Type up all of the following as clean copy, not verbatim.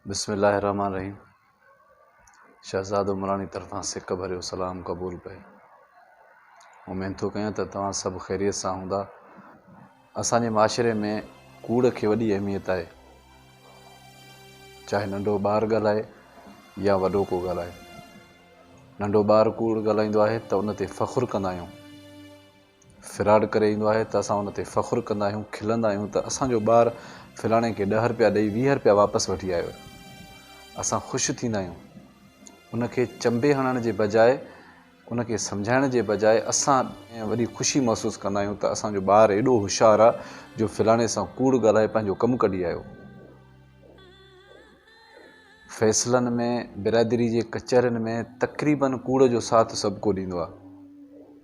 बिस्मिल्लाहिर्रहमानिर्रहीम। शहज़ाद उमरानी तरफ़ां सिक भरियो सलाम क़बूल पे। उम्मीद थो कयां त तव्हां सभु ख़ैरियत सां हूंदा। असांजे माशरे में कूड़ खे वॾी अहमियत आहे, चाहे नंढो ॿारु ॻाल्हाए या वॾो को ॻाल्हाए। नंढो ॿारु कूड़ ॻाल्हाईंदो आहे त उन ते फ़ख़ुरु कंदा आहियूं, फ़िराड करे ईंदो आहे त असां उन ते फ़ख़ुरु कंदा आहियूं, खिलंदा आहियूं त असांजो ॿारु फ़लाणे खे 10 रुपया ॾेई 20 रुपया वापसि वठी आयो। असां ख़ुशि थींदा आहियूं। उनखे चंबे हणण जे बजाए, उनखे सम्झाइण जे बजाए असां वॾी ख़ुशी महसूसु कंदा आहियूं त असांजो ॿारु एॾो होशियारु आहे जो फ़लाणे सां कूड़ ॻाल्हाए पंहिंजो कमु कढी आयो। फ़ैसिलनि में, बिरादरी जे कचहरियुनि में तक़रीबन कूड़ जो साथ सभु को ॾींदो आहे।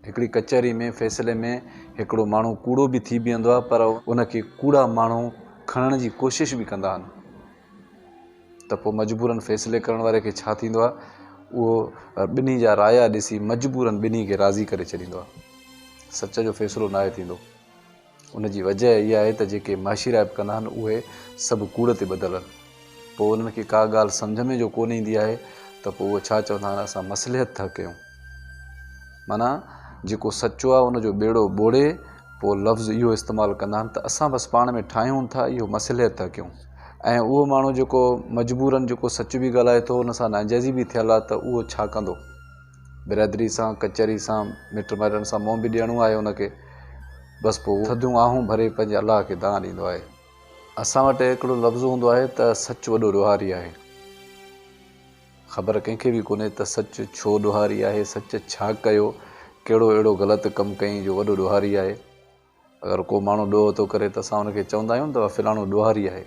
हिकिड़ी कचहरी में, फ़ैसिले में हिकिड़ो माण्हू कूड़ो बि थी बीहंदो आहे, पर उनखे कूड़ा माण्हू खणण जी कोशिशि बि कंदा आहिनि। त पोइ मजबूरन फ़ैसिले करण वारे खे छा थींदो आहे, उहो ॿिन्ही जा राया ॾिसी मजबूरन ॿिन्ही खे राज़ी करे छॾींदो आहे। सच जो फ़ैसिलो न आहे थींदो। उनजी वजह इहा आहे त जेके माशीराइब कंदा आहिनि उहे सभु कूड़ ते ॿधल आहिनि। पोइ उन्हनि खे का ॻाल्हि सम्झ में जो कोन ईंदी आहे त पोइ उहे छा चवंदा आहिनि, असां मसलिहत था कयूं। माना जेको सचो आहे उनजो ॿेड़ो ॿोड़े पोइ लफ़्ज़ इहो इस्तेमालु कंदा आहिनि त असां बसि पाण में ठाहियूं था, इहो मसलिहत था कयूं। ऐं उहो माण्हू जेको मजबूरन जेको सच बि ॻाल्हाए थो, उन सां नाजाइज़ी बि थियल आहे, त उहो छा कंदो। बिरादरी सां, कचहरी सां, मिट माइटनि सां मुंहुं बि ॾियणो आहे उनखे। बसि पोइ थधियूं आहूं भरे पंहिंजे अलाह खे दान ॾींदो आहे। असां वटि हिकिड़ो लफ़्ज़ हूंदो आहे त सच वॾो ॾोहारी आहे। ख़बर कंहिंखे बि कोन्हे त सच छो ॾोहारी आहे, सच छा कयो, कहिड़ो अहिड़ो ग़लति कमु कई जो वॾो ॾोहारी आहे। अगरि को माण्हू ॾोह थो करे त असां उनखे चवंदा आहियूं त फ़लाणो ॾोहारी आहे,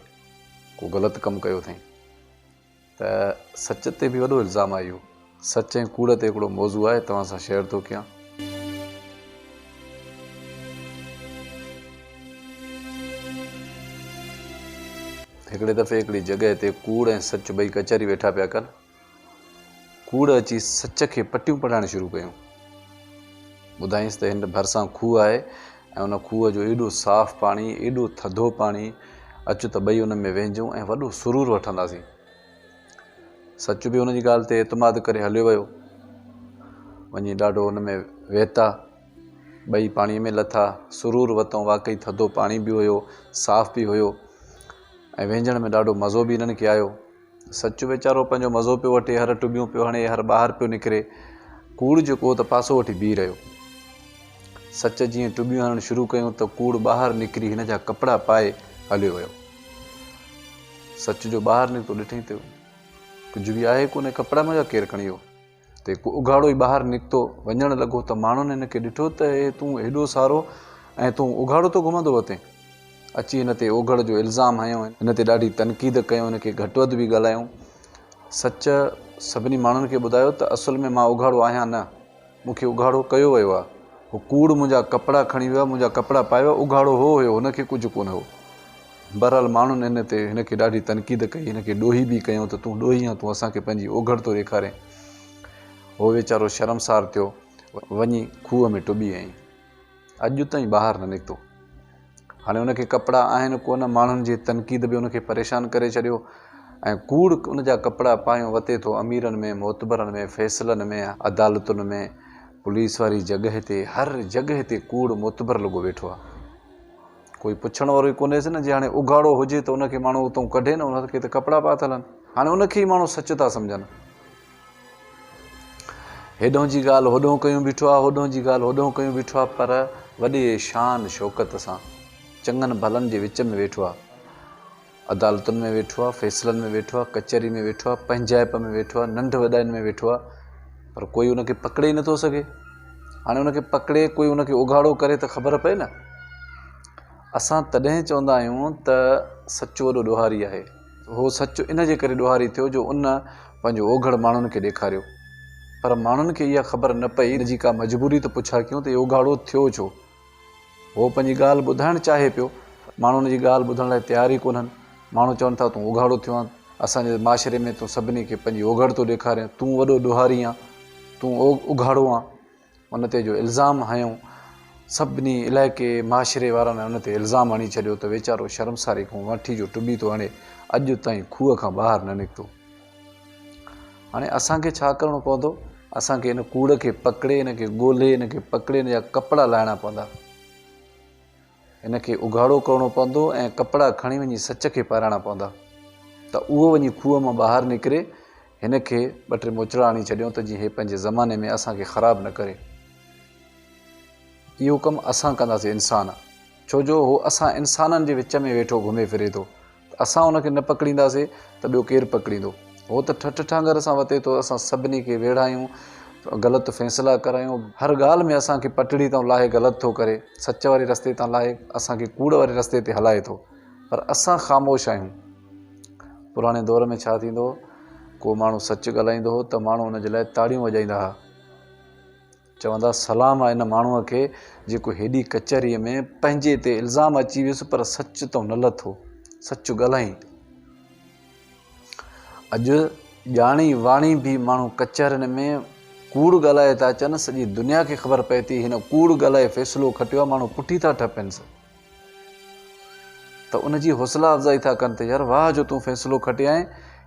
को ग़लति कमु कयो अथई। त सच ते बि वॾो इल्ज़ाम आहे इहो। सच ऐं कूड़ ते हिकिड़ो मौज़ू आहे, तव्हां सां शेयर थो कयां। हिकिड़े दफ़े हिकिड़ी जॻह ते कूड़ ऐं सच ॿई कचहरी वेठा पिया कनि। कूड़ अची सच खे पटियूं पढ़ाइणु शुरू कयूं। ॿुधाईंसि त हिन भरिसां खूह आहे ऐं उन खूह जो एॾो साफ़ु पाणी, एॾो थधो पाणी, अचु त ॿई उन में वेंझूं ऐं वॾो सुरूर वठंदासीं। सच बि उनजी ॻाल्हि ते एतमाद करे हलियो वियो। वञी ॾाढो उन में वेहता, ॿई पाणीअ में लथा, सुरूर वरितऊं। वाक़ई थधो पाणी बि हुयो, साफ़ बि हुयो ऐं वेंझण में ॾाढो मज़ो बि इन्हनि खे आयो। सच वीचारो पंहिंजो मज़ो पियो वठे, हर टुबियूं पियो हणे, हर ॿाहिरि पियो निकिरे। कूड़ जेको त पासो वठी बीह रहियो। सच जीअं टुबियूं हणणु शुरू कयूं त कूड़ ॿाहिरि निकिरी हिन जा कपिड़ा पाए हलियो वियो। सच जो ॿाहिरि निकितो, ॾिठईं त कुझु बि आहे कोन्हे, कपिड़ा मुंहिंजा केरु खणी वियो। त हिकु उघाड़ो ई ॿाहिरि निकितो, वञणु लॻो त माण्हुनि हिन खे ॾिठो त हे तूं हेॾो सारो ऐं तूं उघाड़ो तो घुमंदो वते। अची हिन ते ओघड़ जो इल्ज़ाम हयूं, हिन ते ॾाढी तनक़ीद कयूं, हिन खे घटि वधि बि ॻाल्हायूं। सच सभिनी माण्हुनि खे ॿुधायो त असुल में मां उघाड़ो आहियां न, मूंखे उघाड़ो कयो वियो आहे। हू कूड़ मुंहिंजा कपिड़ा खणी वियो आहे, मुंहिंजा कपिड़ा पाए वियो, उघाड़ो हो हुयो, हुनखे कुझु कोन हो। बहरहाल माण्हुनि हिन ते हिन खे ॾाढी तनक़ीद कई, हिन खे ॾोही बि कयूं त तूं ॾोही आहे, तूं असांखे पंहिंजी ओघड़ थो ॾेखारे। हो वीचारो शर्मसार थियो, वञी खूह में टुॿी आई। अॼु ताईं ॿाहिरि न निकितो। हाणे उनखे कपिड़ा आहिनि कोन, माण्हुनि जी तनक़ीद बि उनखे परेशान करे छॾियो ऐं कूड़ उनजा कपिड़ा पायूं वते थो। अमीरनि में, मोतबरनि में, फ़ैसिलनि में, अदालतुनि में, पुलिस वारी जॻह ते, हर जॻह ते कूड़ मोतबर लॻो वेठो आहे। कोई पुछण वारो ई कोन्हेसि न। जे हाणे उघाड़ो हुजे त उनखे माण्हू उतां कढे न, उनखे त कपिड़ा पातल आहिनि। हाणे उनखे ई माण्हू सच था सम्झनि। हेॾों जी ॻाल्हि होॾों कयूं बीठो आहे, होॾों जी ॻाल्हि होॾों कयूं बीठो आहे, पर वॾे शान शौक़त सां चङनि भलनि जे विच में वेठो आहे। अदालतुनि में वेठो आहे, फ़ैसिलनि में वेठो आहे, कचहरी में वेठो आहे, पंचायत में वेठो आहे, नंढ वॾाइनि में वेठो आहे, पर कोई उनखे पकिड़े ई नथो सघे। हाणे उनखे पकिड़े कोई उनखे उघाड़ो करे त ख़बर पए न। असां तॾहिं चवंदा आहियूं त सच वॾो ॾोहारी आहे। उहो सच इन जे करे ॾोहारी थियो जो उन पंहिंजो ओघड़ माण्हुनि खे ॾेखारियो, पर माण्हुनि खे इहा ख़बर न पई, इनजी का मजबूरी त पुछा कयूं त इहो उघाड़ो थियो छो। उहो पंहिंजी ॻाल्हि ॿुधाइणु चाहे पियो, माण्हू उनजी ॻाल्हि ॿुधण लाइ तयारु ई कोन्हनि। माण्हू चवनि था तूं उघाड़ो थियो आहे, असांजे माशरे में तूं सभिनी खे पंहिंजी ओघड़ थो ॾेखारे, तूं वॾो ॾोहारी आहे, तूं उघाड़ो आहे। उन ते जो इल्ज़ाम हयूं सभिनी इलाइक़े माशरे वारनि हुन ते इल्ज़ाम हणी छॾियो त वीचारो शर्मसारी खां वठी जो टुॿी थो हणे, अॼु ताईं खूह खां ॿाहिरि न निकितो। हाणे असांखे छा करिणो पवंदो? असांखे इन कूड़ खे पकिड़े, इन खे ॻोल्हे, इन खे पकिड़े इन जा कपिड़ा लाहिणा पवंदा, इन खे उघाड़ो करिणो पवंदो ऐं कपिड़ा खणी वञी सच खे पाराइणा पवंदा त उहो वञी खूह मां ॿाहिरि निकिरे। हिन खे ॿ टे मोचड़ा हणी छॾियूं त जीअं हे पंहिंजे ज़माने में असांखे ख़राबु न करे। इहो कमु असां कंदासीं इंसान, छो जो उहो असां इंसाननि जे विच में वेठो घुमे फिरे थो। असां उनखे न पकड़ींदासीं त ॿियो केरु पकड़ींदो? उहो त ठठ ठांगर सां वते थो, असां सभिनी खे वेढ़ायूं, ग़लति फ़ैसिला करायूं, हर ॻाल्हि में असांखे पटड़ी तां लाहे ग़लति थो करे, सच वारे रस्ते तां लाहे असांखे कूड़ वारे रस्ते ते हलाए थो, पर असां ख़ामोश आहियूं। पुराणे दौर में छा थींदो हो, को माण्हू सच ॻाल्हाईंदो हो त माण्हू हुनजे लाइ ताड़ियूं वॼाईंदा हुआ, चवंदा सलाम आहे इन माण्हूअ खे जेको हेॾी कचहरीअ में पंहिंजे ते इल्ज़ाम अची वियुसि पर सच तो न लथो, सच ॻाल्हाई। अॼु ॼाणी वाणी बि माण्हू कचहरियुनि में कूड़ ॻाल्हाए था अचनि, सॼी दुनिया खे ख़बर पए थी हिन कूड़ ॻाल्हाए फ़ैसिलो खटियो आहे, माण्हू पुठी था ठपनि त उनजी हौसला अफ़ज़ाई था कनि त यार वाह जो तूं फ़ैसिलो खटियाएं,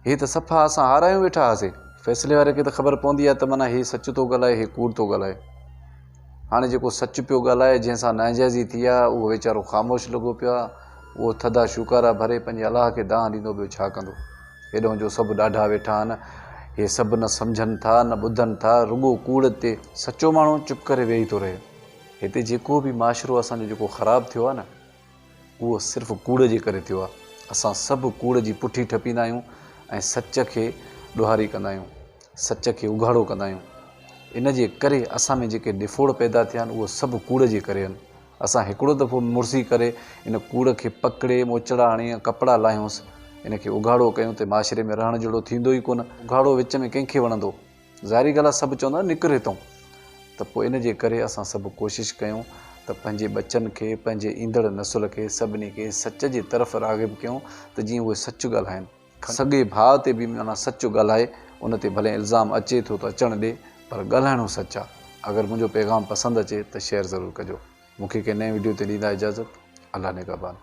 हे त सफ़ा असां हारायूं वेठा हुआसीं। फ़ैसिले वारे खे त ख़बर पवंदी आहे त माना हे सच थो ॻाल्हाए, हे कूड़ थो ॻाल्हाए। हाणे जेको सच पियो ॻाल्हाए, जंहिंसां नाइंजाइज़ी थी आहे, उहो वीचारो ख़ामोश लॻो पियो आहे, उहो थधा शुकारा भरे पंहिंजे अलाह खे दाह ॾींदो, ॿियो छा कंदो? हेॾो जो सभु ॾाढा वेठा आहिनि, हे सभु न सम्झनि था न ॿुधनि था, रुॻो कूड़ ते सचो माण्हू चुप करे वेही थो रहे। हिते जेको बि माशरो असांजो जेको ख़राबु थियो आहे न, उहो सिर्फ़ु कूड़ जे करे थियो आहे। असां सभु कूड़ जी पुठी ठपींदा आहियूं ऐं सच खे ॾोहारी कंदा आहियूं, सच खे उघाड़ो कंदा आहियूं। इन जे करे असां में जेके डिफोड़ पैदा थिया आहिनि, उहो सभु कूड़ जे करे आहिनि। असां हिकिड़ो दफ़ो मुर्सी करे इन कूड़ खे पकिड़े, मोचड़ा हणी, कपिड़ा लाहियूंसि, इन खे उघाड़ो कयूं त माशरे में रहण जहिड़ो थींदो ई कोन। उघाड़ो विच में कंहिंखे वणंदो? ज़ाहिरी ॻाल्हि आहे, सभु चवंदा निकिरे थो। त पोइ इन जे करे असां सभु कोशिशि कयूं त पंहिंजे बचनि खे, पंहिंजे ईंदड़ नसुल खे, सभिनी खे सच जे तरफ़ राग़िब कयूं त जीअं उहे सच ॻाल्हाइनि। सॻे भाउ ते बि माना सच ॻाल्हाए, उन ते भले इल्ज़ाम अचे थो त अचणु ॾे, पर ॻाल्हाइणो सच आहे। अगरि मुंहिंजो पैगाम पसंदि अचे त शेयर ज़रूरु कजो। मूंखे कंहिं नएं वीडियो ते ॾींदा इजाज़त। अल्लाह निगहबान।